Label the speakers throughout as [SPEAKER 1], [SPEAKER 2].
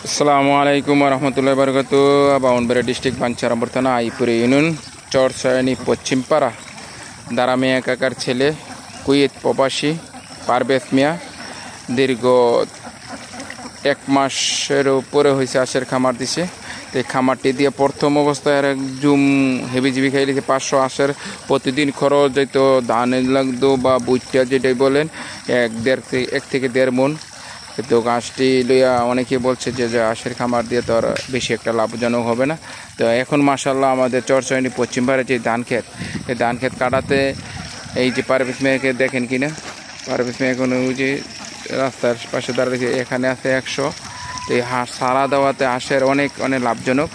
[SPEAKER 1] Assalamualaikum warahmatullahi wabarakatuh. Baunbera District Bancaramur Thana Aipur Union চর সয়নি পশ্চিম পাড়া দারামিয়া কাকার ছেলে কুয়েত প্রবাসী পারভেজ মিয়া দীর্ঘ 1 মাসের উপরে হয়েছে আশের খামার দিছে। এই খামারটি দিয়ে প্রথম অবস্থায় এক জুম হেবিজিবি খাইলেছে 500 আশের প্রতিদিন খরচ যেত ধান লাগতো বা বুইটা যেটাই বলেন 1 থেকে 1.5 মন। তো গাছটি লইয়া অনেকে বলছে যে আশের খামার দিয়ে তো আর বেশি একটা লাভজনক হবে না। তো এখন মাশাআল্লাহ আমাদের চরচয়নি পশ্চিম পাড়ে যে ধান ক্ষেত, এই ধান ক্ষেত কাটাতে এই যে পারভেজ মিয়াকে দেখেন কিনা, পারভেজ মিয়া এখন ওই যে রাস্তার পাশে দাঁড়িয়ে এখানে আছে 100। তো এই হাঁস সারা দেওয়াতে হাঁসের অনেক লাভজনক।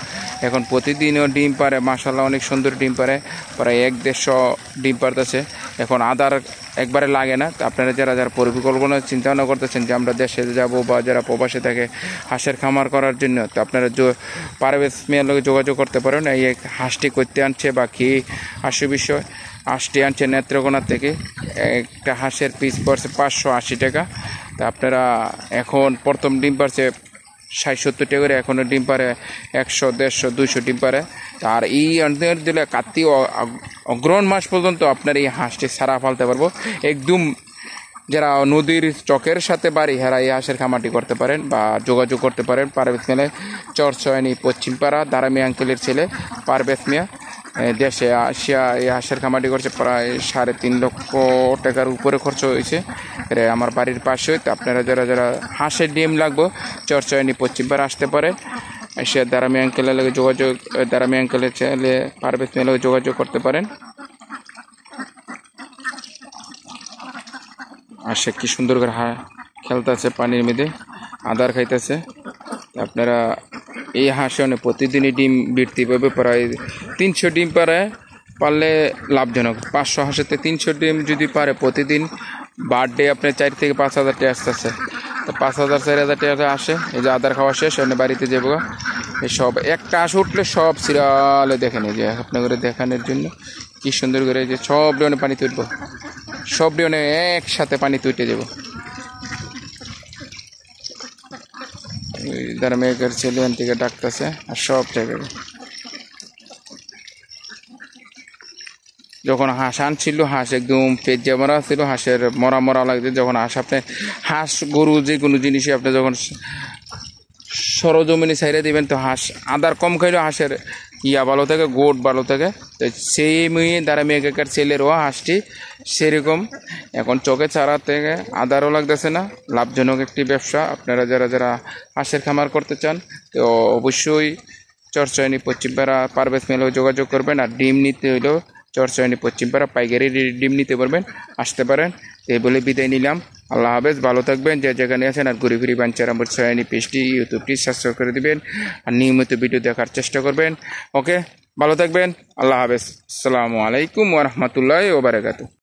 [SPEAKER 1] এখন প্রতিদিনও ডিম পারে, মাশাআল্লাহ অনেক সুন্দর ডিম পারে, প্রায় 1-150 ডিম পারতেছে। এখন আদার একবারে লাগে না। আপনারা যারা পরিকল্পনা চিন্তা ভাবনা করতেছেন যে আমরা দেশে যাব বা যারা প্রবাসে থাকে হাঁসের খামার করার জন্য, তো আপনারা পারভেজ মিয়ার লগে যোগাযোগ করতে পারেন। এই হাঁসটি করতে আনছে বা কি হাঁসের বিষয়, হাঁসটি আনছে নেত্রকোনা থেকে। একটা হাঁসের পিস পড়ছে 580 টাকা। তা আপনারা এখন প্রথম ডিম পারছে 60-70 টাকা করে, এখনও ডিম পারে 100, 150, 200 ডিম পারে। আর এই দিলে কার্তিক অগ্রহণ মাস পর্যন্ত আপনার এই হাঁসটি সারা ফেলতে পারবো। একদম যারা নদীর চকের সাথে বাড়ি হেরা এই হাঁসের খামারটি করতে পারেন বা যোগাযোগ করতে পারেন। পারভেজ মিয়া চরচয়নি পশ্চিম পাড়া দারামি আঙ্কেলের ছেলে পারভেজ মিয়া দেশে আসিয়া এই হাঁসের খামারটি করছে। প্রায় 3.5 লক্ষ টাকার উপরে খরচ হয়েছে আমার বাড়ির পাশে। তো আপনারা যারা হাঁসের ডিম লাগবো চরচয়নি পশ্চিম পাড়া আসতে পারে, সে দারামি আঙ্কেলের লগে যোগাযোগ, দারামি আঙ্কেলের ছেলে পারভেজ মিয়ার লগে যোগাযোগ করতে পারেন। আর সে কি সুন্দর করে খেলতেছে পানির মধ্যে, আদার খাইতেছে। আপনারা এই হাঁসে অনেক প্রতিদিনই ডিম বৃদ্ধি পাবে, প্রায় 300 ডিম পারলে লাভজনক। 500 হাঁসেতে 300 ডিম যদি পারে প্রতিদিন, বার্থডে আপনার 4 থেকে 5 হাজার টাকা আসতেছে। তো 5,000-4,000 টাকা আসে। এই যে আদার খাওয়া শেষ, অন্য বাড়িতে যাবো। এই সব একটা হাঁস উঠলে সব সিরিয়ালে দেখেন, এই যে আপনাদের দেখানোর জন্য কি সুন্দর করে যে সব ডিওনে পানি তুলবো, সব ডিওনে একসাথে পানি তুইটে যাব। যারা মেয়েকের ছেলে এন থেকে ডাকতেছে আর সব জায়গায়। যখন হাঁস আনছিল হাঁস একদম পেজা মরা ছিল, হাঁসের মরা লাগছে। যখন হাঁস গরু যে কোনো জিনিসই আপনি যখন সরজমিনে ছাইড়ে দিবেন, তো হাঁস আদার কম খাইলেও হাঁসের ভালো থাকে, গোট ভালো থাকে। তো সেই দ্বারা মেয়েকার ছেলেরও হাঁসটি সেরকম এখন চোখে ছাড়া থেকে আদারও লাগতেছে না। লাভজনক একটি ব্যবসা। আপনারা যারা হাঁসের খামার করতে চান তো অবশ্যই চরচয়নি পশ্চিম পাড়া পারভেজ মিয়ার লগে যোগাযোগ করবেন। আর ডিম নিতে হইলেও চরচয়নি পশ্চিম পাড়া পাইকারি ডিম নিতে পারবেন, আসতে পারেন। এই বলে বিদায় নিলাম। আল্লাহ হাফেজ, ভালো থাকবেন যে যেখানে আছেন। আর ঘুরে ফিরি বাঞ্চারামপুর চয়নি পেজটি ইউটিউবটি সাবস্ক্রাইব করে দিবেন আর নিয়মিত ভিডিও দেখার চেষ্টা করবেন। ওকে, ভালো থাকবেন, আল্লাহ হাফেজ। আসসালামু আলাইকুম ওয়া রাহমাতুল্লাহি ওয়া বারাকাতুহু।